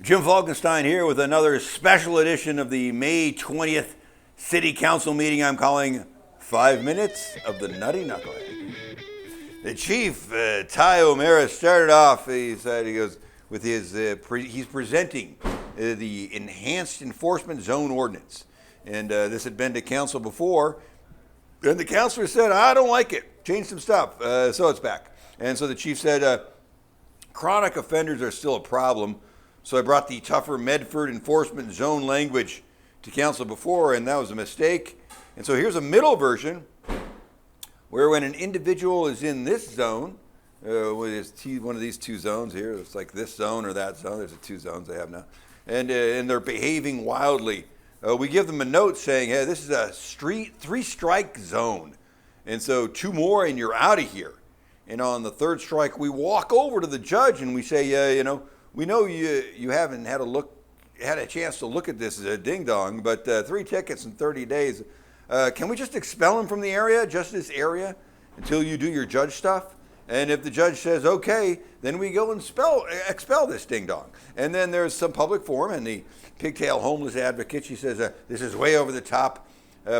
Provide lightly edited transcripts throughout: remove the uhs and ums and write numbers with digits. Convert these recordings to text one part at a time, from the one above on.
Jim Falkenstein here with another special edition of the May 20th City Council meeting I'm calling 5 Minutes of the Nutty Knucklehead. The chief, Ty O'Mara, started off, he goes, with his, he's presenting the Enhanced Enforcement Zone Ordinance. And this had been to council before, and the councilor said, I don't like it, change some stuff, so it's back. And so the chief said, chronic offenders are still a problem. So I brought the tougher Medford enforcement zone language to council before, and that was a mistake. And so here's a middle version where when an individual is in this zone, one of these two zones here, it's like this zone or that zone, there's the two zones they have now, and they're behaving wildly, we give them a note saying, hey, this is a three-strike zone. And so 2 more and you're out of here. And on the 3rd strike, we walk over to the judge and we say, we know you haven't had a chance to look at this as a ding-dong, but 3 tickets in 30 days. Can we just expel him from the area, just this area, until you do your judge stuff? And if the judge says, okay, then we go and expel this ding-dong. And then there's some public forum, and the pigtail homeless advocate, she says, this is way over the top.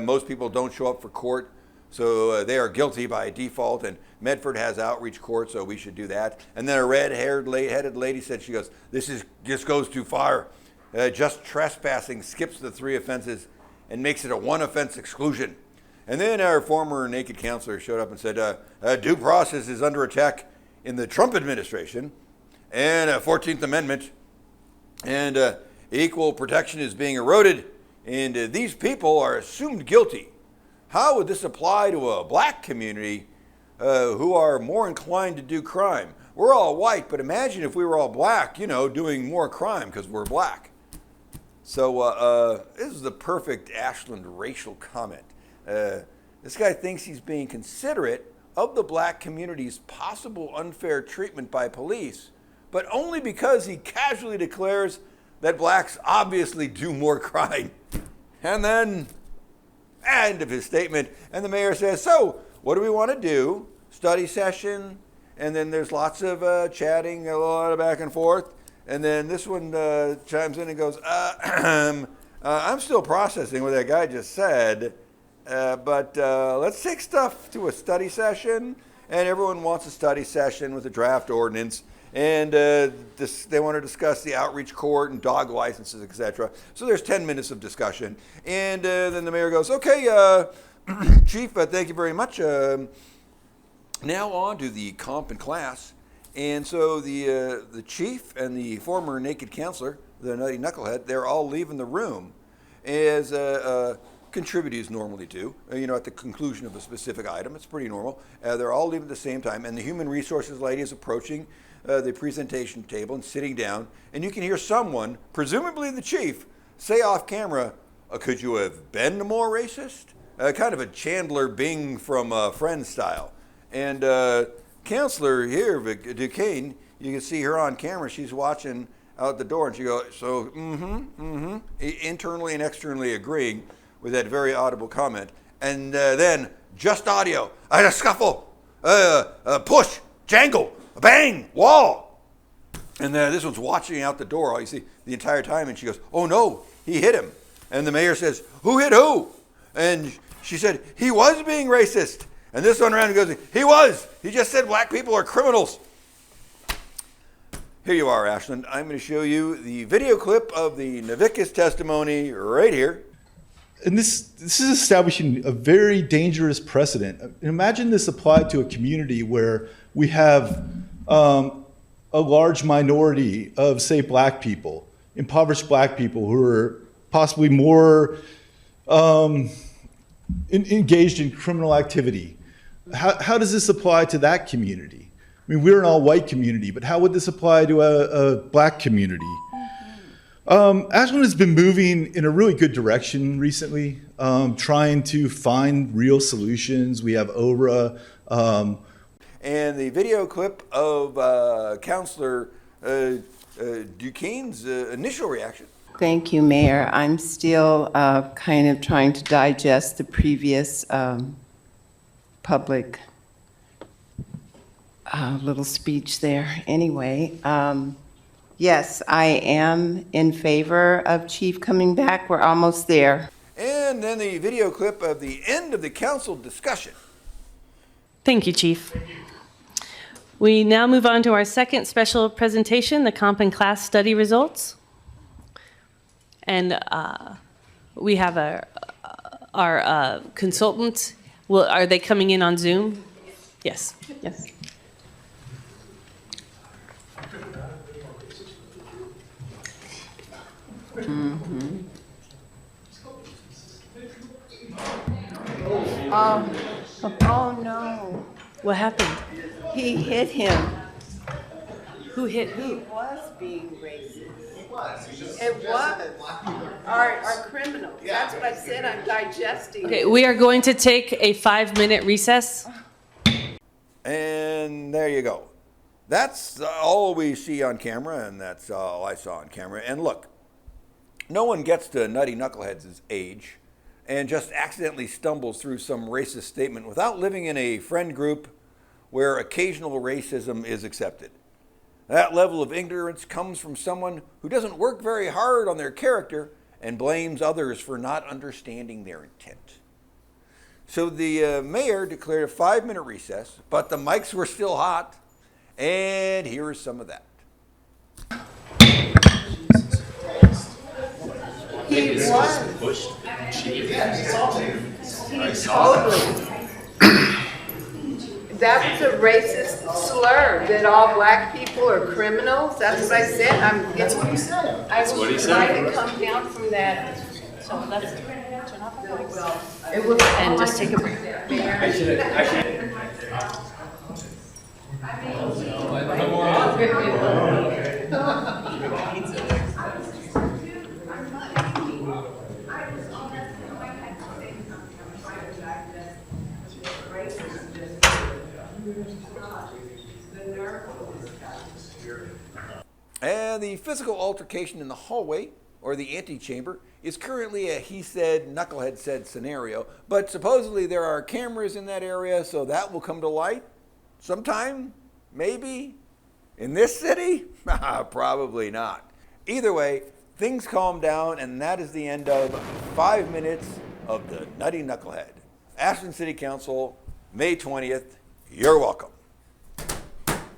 Most people don't show up for court. So they are guilty by default, and Medford has outreach court, so we should do that. And then a red-headed lady said, she goes, this goes too far. Just trespassing skips the 3 offenses and makes it a 1-offense exclusion. And then our former naked counselor showed up and said, due process is under attack in the Trump administration, and 14th Amendment, and equal protection is being eroded, and these people are assumed guilty. How would this apply to a black community who are more inclined to do crime? We're all white, but imagine if we were all black, doing more crime because we're black. So this is the perfect Ashland racial comment. This guy thinks he's being considerate of the black community's possible unfair treatment by police, but only because he casually declares that blacks obviously do more crime. And then end of his statement, and the mayor says, so what do we want to do? Study session, and then there's lots of chatting, a lot of back and forth, and then this one chimes in and goes, I'm still processing what that guy just said, but let's take stuff to a study session. And everyone wants a study session with a draft ordinance, and they want to discuss the outreach court and dog licenses, etc. So there's 10 minutes of discussion, and then the mayor goes, okay, chief, thank you very much. Now on to the comp and class. And so the chief and the former naked counselor, the Nutty Knucklehead, they're all leaving the room as contributors normally do, at the conclusion of a specific item. It's pretty normal. They're all leaving at the same time, and the human resources lady is approaching the presentation table and sitting down, and you can hear someone, presumably the chief, say off camera, could you have been more racist? Kind of a Chandler Bing from Friends style. And Counselor here, Duquesne, you can see her on camera. She's watching out the door, and she goes, so, internally and externally agreeing with that very audible comment. And then, just audio, I had a scuffle, push, jangle, bang, wall. And this one's watching out the door, all you see the entire time, and she goes, oh no, he hit him. And the mayor says, who hit who? And she said, he was being racist. And this one around and goes, he just said black people are criminals. Here you are, Ashland. I'm going to show you the video clip of the Navicus testimony right here. And this is establishing a very dangerous precedent. Imagine this applied to a community where we have a large minority of, say, black people, impoverished black people who are possibly more engaged in criminal activity. How does this apply to that community? I mean, we're an all-white community, but how would this apply to a black community? Ashland has been moving in a really good direction recently, trying to find real solutions. We have ORA. And the video clip of Counselor Duquesne's initial reaction. Thank you, Mayor. I'm still kind of trying to digest the previous public little speech there. Anyway, Yes, I am in favor of Chief coming back. We're almost there. And then the video clip of the end of the council discussion. Thank you, Chief. We now move on to our second special presentation, the comp and class study results. And we have our consultants. Are they coming in on Zoom? Yes. Yes. Oh, no. What happened? He hit him. Who hit He who? was being racist. It was. Our criminal. That's what I said. I'm digesting. Okay, we are going to take a 5-minute recess. And there you go. That's all we see on camera, and that's all I saw on camera. And look, no one gets to Nutty Knucklehead's age and just accidentally stumbles through some racist statement without living in a friend group where occasional racism is accepted. That level of ignorance comes from someone who doesn't work very hard on their character and blames others for not understanding their intent. So the mayor declared a 5-minute recess, but the mics were still hot, and here is some of that. He was. Totally. That was a racist slur, that all black people are criminals. That's what I said. That's what he said. I was trying to come down from that. So let's turn off the mics It was and just take a break. And the physical altercation in the hallway, or the antechamber, is currently a he said, knucklehead said scenario, but supposedly there are cameras in that area, so that will come to light sometime, maybe, in this city? Probably not. Either way, things calm down, and that is the end of 5 minutes of the Nutty Knucklehead. Ashland City Council, May 20th. You're welcome.